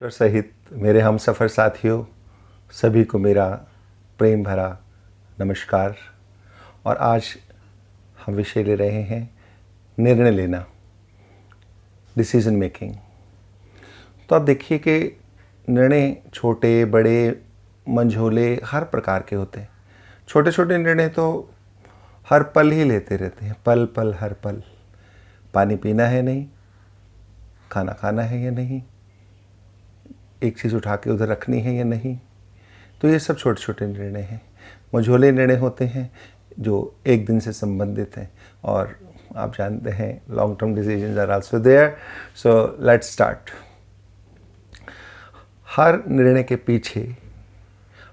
और सहित मेरे हम सफ़र साथियों सभी को मेरा प्रेम भरा नमस्कार। और आज हम विषय ले रहे हैं निर्णय लेना, डिसीजन मेकिंग। तो आप देखिए कि निर्णय छोटे बड़े मंझोले हर प्रकार के होते हैं। छोटे छोटे निर्णय तो हर पल ही लेते रहते हैं, पल पल हर पल। पानी पीना है नहीं, खाना खाना है या नहीं, एक चीज़ उठा के उधर रखनी है या नहीं। तो ये सब छोटे छोटे निर्णय हैं। मझोले निर्णय होते हैं जो एक दिन से संबंधित हैं, और आप जानते हैं long term decisions are also there. So let's start. हर निर्णय के पीछे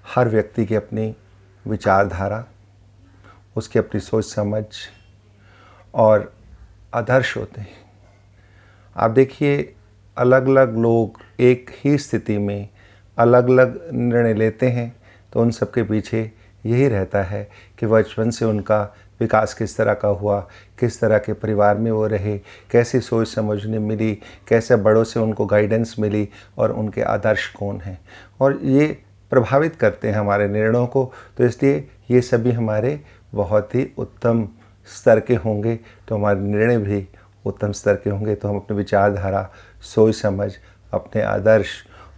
हर व्यक्ति की अपनी विचारधारा, उसकी अपनी सोच समझ और आदर्श होते हैं। आप देखिए अलग अलग लोग एक ही स्थिति में अलग अलग निर्णय लेते हैं, तो उन सब के पीछे यही रहता है कि बचपन से उनका विकास किस तरह का हुआ, किस तरह के परिवार में वो रहे, कैसी सोच समझने मिली, कैसे बड़ों से उनको गाइडेंस मिली और उनके आदर्श कौन हैं, और ये प्रभावित करते हैं हमारे निर्णयों को। तो इसलिए ये सभी हमारे बहुत ही उत्तम स्तर के होंगे, तो हमारे निर्णय भी उत्तम स्तर के होंगे। तो हम अपनी विचारधारा, सोच समझ, अपने आदर्श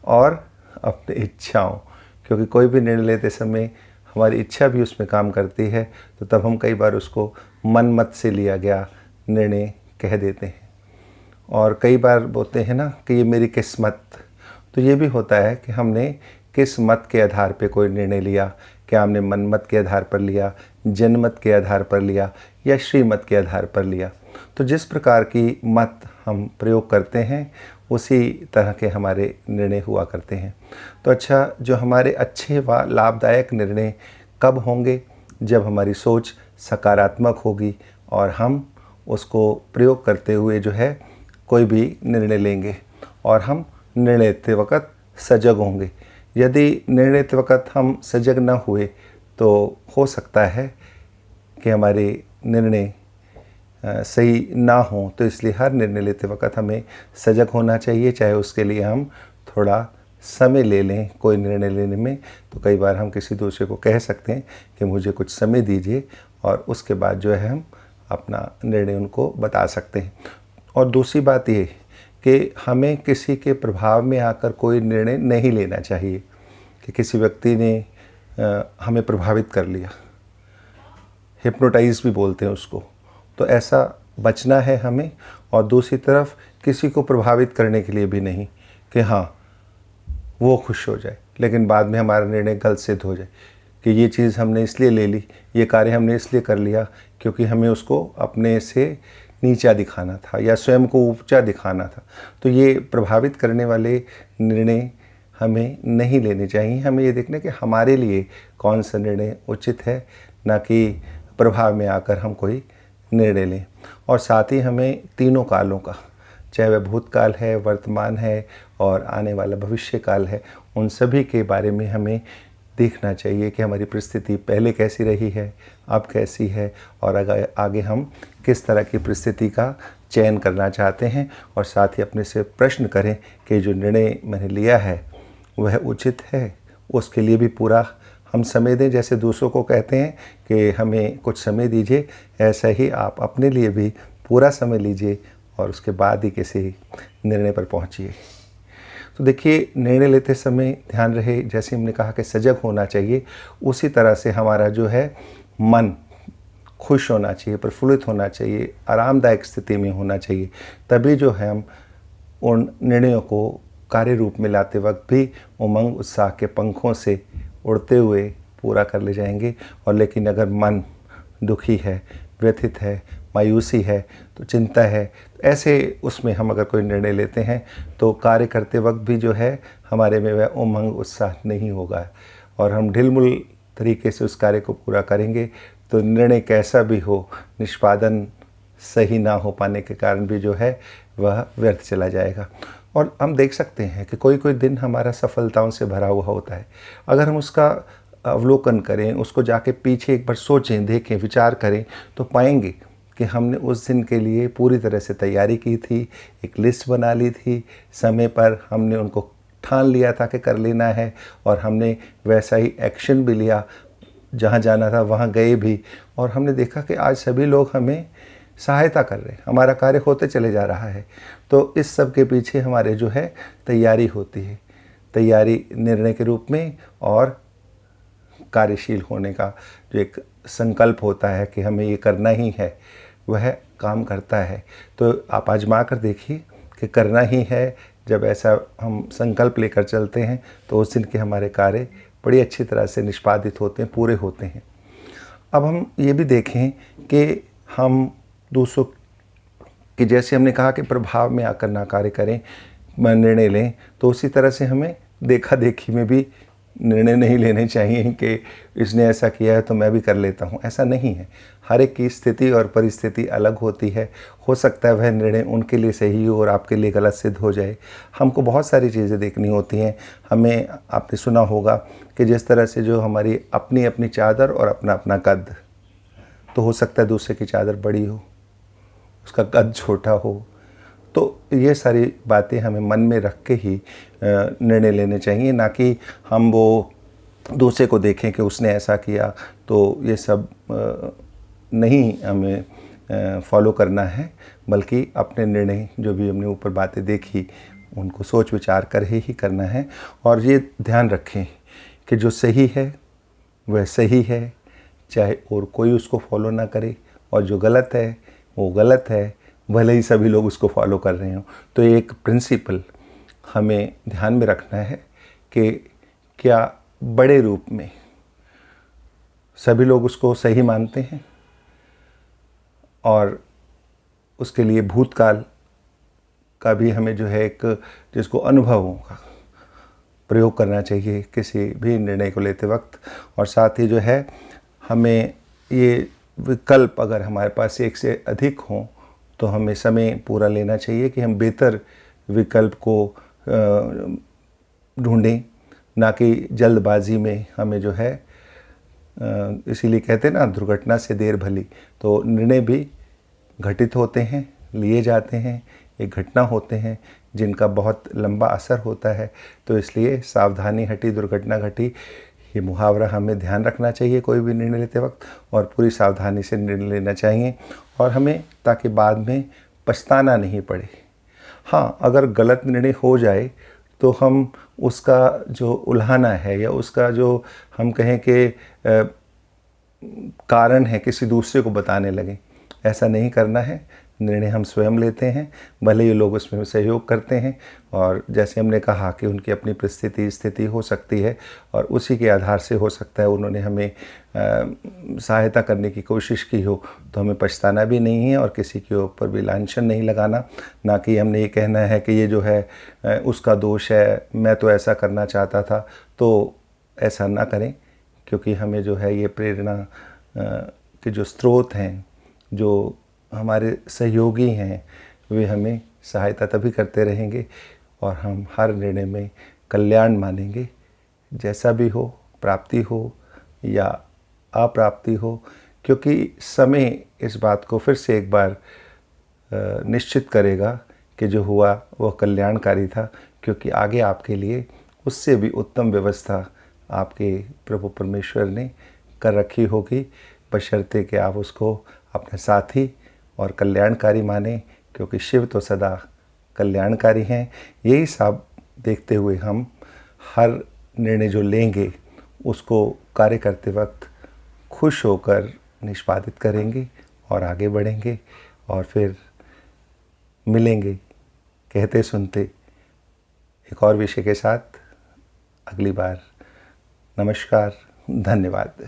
और अपने इच्छाओं, क्योंकि कोई भी निर्णय लेते समय हमारी इच्छा भी उसमें काम करती है, तो तब हम कई बार उसको मन मत से लिया गया निर्णय कह देते हैं। और कई बार बोलते हैं ना कि ये मेरी किस्मत, तो ये भी होता है कि हमने किस मत के आधार पे कोई निर्णय लिया। क्या हमने मनमत के आधार पर लिया, जनमत के आधार पर लिया या श्रीमत के आधार पर लिया। तो जिस प्रकार की मत हम प्रयोग करते हैं उसी तरह के हमारे निर्णय हुआ करते हैं। तो अच्छा, जो हमारे अच्छे व लाभदायक निर्णय कब होंगे? जब हमारी सोच सकारात्मक होगी और हम उसको प्रयोग करते हुए जो है कोई भी निर्णय लेंगे, और हम निर्णय लेते वक्त सजग होंगे। यदि निर्णय लेते वक्त हम सजग न हुए तो हो सकता है कि हमारे निर्णय सही ना हो। तो इसलिए हर निर्णय लेते वक्त हमें सजग होना चाहिए, चाहे उसके लिए हम थोड़ा समय ले लें। कोई निर्णय लेने में तो कई बार हम किसी दूसरे को कह सकते हैं कि मुझे कुछ समय दीजिए, और उसके बाद जो है हम अपना निर्णय उनको बता सकते हैं। और दूसरी बात ये कि हमें किसी के प्रभाव में आकर कोई निर्णय नहीं लेना चाहिए कि किसी व्यक्ति ने हमें प्रभावित कर लिया, हिप्नोटाइज भी बोलते हैं उसको, तो ऐसा बचना है हमें। और दूसरी तरफ किसी को प्रभावित करने के लिए भी नहीं कि हाँ वो खुश हो जाए, लेकिन बाद में हमारा निर्णय गलत सिद्ध हो जाए कि ये चीज़ हमने इसलिए ले ली, ये कार्य हमने इसलिए कर लिया क्योंकि हमें उसको अपने से नीचा दिखाना था या स्वयं को ऊंचा दिखाना था। तो ये प्रभावित करने वाले निर्णय हमें नहीं लेने चाहिए। हमें ये देखना कि हमारे लिए कौन सा निर्णय उचित है, ना कि प्रभाव में आकर हम कोई निर्णय लें। और साथ ही हमें तीनों कालों का, चाहे वह भूतकाल है, वर्तमान है और आने वाला भविष्य काल है, उन सभी के बारे में हमें देखना चाहिए कि हमारी परिस्थिति पहले कैसी रही है, अब कैसी है, और आगे हम किस तरह की परिस्थिति का चयन करना चाहते हैं। और साथ ही अपने से प्रश्न करें कि जो निर्णय मैंने लिया है वह उचित है, उसके लिए भी पूरा हम समय दें। जैसे दूसरों को कहते हैं कि हमें कुछ समय दीजिए, ऐसा ही आप अपने लिए भी पूरा समय लीजिए और उसके बाद ही किसी निर्णय पर पहुंचिए। तो देखिए, निर्णय लेते समय ध्यान रहे, जैसे हमने कहा कि सजग होना चाहिए, उसी तरह से हमारा जो है मन खुश होना चाहिए, प्रफुल्लित होना चाहिए, आरामदायक स्थिति में होना चाहिए। तभी जो है हम उन निर्णयों को कार्य रूप में लाते वक्त भी उमंग उत्साह के पंखों से उड़ते हुए पूरा कर ले जाएंगे। और लेकिन अगर मन दुखी है, व्यथित है, मायूसी है, तो चिंता है, तो ऐसे उसमें हम अगर कोई निर्णय लेते हैं तो कार्य करते वक्त भी जो है हमारे में वह उमंग उत्साह नहीं होगा, और हम ढिलमुल तरीके से उस कार्य को पूरा करेंगे। तो निर्णय कैसा भी हो, निष्पादन सही ना हो पाने के कारण भी जो है वह व्यर्थ चला जाएगा। और हम देख सकते हैं कि कोई कोई दिन हमारा सफलताओं से भरा हुआ होता है। अगर हम उसका अवलोकन करें, उसको जाके पीछे एक बार सोचें, देखें, विचार करें, तो पाएंगे कि हमने उस दिन के लिए पूरी तरह से तैयारी की थी, एक लिस्ट बना ली थी, समय पर हमने उनको ठान लिया था कि कर लेना है और हमने वैसा ही एक्शन भी लिया, जहाँ जाना था वहाँ गए भी, और हमने देखा कि आज सभी लोग हमें सहायता कर रहे हैं, हमारा कार्य होते चले जा रहा है। तो इस सब के पीछे हमारे जो है तैयारी होती है, तैयारी निर्णय के रूप में और कार्यशील होने का जो एक संकल्प होता है कि हमें ये करना ही है, वह काम करता है। तो आप आजमा कर देखिए कि करना ही है। जब ऐसा हम संकल्प लेकर चलते हैं तो उस दिन के हमारे कार्य बड़ी अच्छी तरह से निष्पादित होते हैं, पूरे होते हैं। अब हम ये भी देखें कि हम दूसरों कि जैसे हमने कहा कि प्रभाव में आकर ना कार्य करें, निर्णय लें, तो उसी तरह से हमें देखा देखी में भी निर्णय नहीं लेने चाहिए कि इसने ऐसा किया है तो मैं भी कर लेता हूँ। ऐसा नहीं है। हर एक की स्थिति और परिस्थिति अलग होती है। हो सकता है वह निर्णय उनके लिए सही हो और आपके लिए गलत सिद्ध हो जाए। हमको बहुत सारी चीज़ें देखनी होती हैं। हमें, आपने सुना होगा कि जिस तरह से जो हमारी अपनी अपनी चादर और अपना अपना कद, तो हो सकता है दूसरे की चादर बड़ी हो, उसका कद छोटा हो। तो ये सारी बातें हमें मन में रख के ही निर्णय लेने चाहिए, ना कि हम वो दूसरे को देखें कि उसने ऐसा किया। तो ये सब नहीं हमें फॉलो करना है, बल्कि अपने निर्णय जो भी हमने ऊपर बातें देखी उनको सोच विचार कर ही करना है। और ये ध्यान रखें कि जो सही है वह सही है, चाहे और कोई उसको फॉलो ना करे, और जो गलत है वो गलत है, भले ही सभी लोग उसको फॉलो कर रहे हों। तो एक प्रिंसिपल हमें ध्यान में रखना है कि क्या बड़े रूप में सभी लोग उसको सही मानते हैं, और उसके लिए भूतकाल का भी हमें जो है एक जिसको अनुभवों का प्रयोग करना चाहिए किसी भी निर्णय को लेते वक्त। और साथ ही जो है हमें ये विकल्प अगर हमारे पास एक से अधिक हों तो हमें समय पूरा लेना चाहिए कि हम बेहतर विकल्प को ढूंढें, ना कि जल्दबाजी में हमें जो है, इसीलिए कहते हैं ना, दुर्घटना से देर भली। तो निर्णय भी घटित होते हैं, लिए जाते हैं, एक घटना होते हैं जिनका बहुत लंबा असर होता है। तो इसलिए सावधानी हटी दुर्घटना घटी, ये मुहावरा हमें ध्यान रखना चाहिए कोई भी निर्णय लेते वक्त, और पूरी सावधानी से निर्णय लेना चाहिए, और हमें ताकि बाद में पछताना नहीं पड़े। हाँ, अगर गलत निर्णय हो जाए तो हम उसका जो उल्हाना है या उसका जो हम कहें कि कारण है किसी दूसरे को बताने लगे, ऐसा नहीं करना है। निर्णय हम स्वयं लेते हैं, भले ही लोग उसमें सहयोग करते हैं, और जैसे हमने कहा कि उनकी अपनी परिस्थिति स्थिति हो सकती है, और उसी के आधार से हो सकता है उन्होंने हमें सहायता करने की कोशिश की हो, तो हमें पछताना भी नहीं है और किसी के ऊपर भी लांछन नहीं लगाना। ना कि हमने ये कहना है कि ये जो है उसका दोष है, मैं तो ऐसा करना चाहता था। तो ऐसा ना करें, क्योंकि हमें जो है ये प्रेरणा के जो स्रोत हैं, जो हमारे सहयोगी हैं, वे हमें सहायता तभी करते रहेंगे, और हम हर निर्णय में कल्याण मानेंगे, जैसा भी हो, प्राप्ति हो या अप्राप्ति हो। क्योंकि समय इस बात को फिर से एक बार निश्चित करेगा कि जो हुआ वह कल्याणकारी था, क्योंकि आगे आपके लिए उससे भी उत्तम व्यवस्था आपके प्रभु परमेश्वर ने कर रखी होगी, बशर्ते कि आप उसको अपने साथी और कल्याणकारी माने, क्योंकि शिव तो सदा कल्याणकारी हैं। यही सब देखते हुए हम हर निर्णय जो लेंगे उसको कार्य करते वक्त खुश होकर निष्पादित करेंगे और आगे बढ़ेंगे, और फिर मिलेंगे कहते सुनते एक और विषय के साथ अगली बार। नमस्कार, धन्यवाद।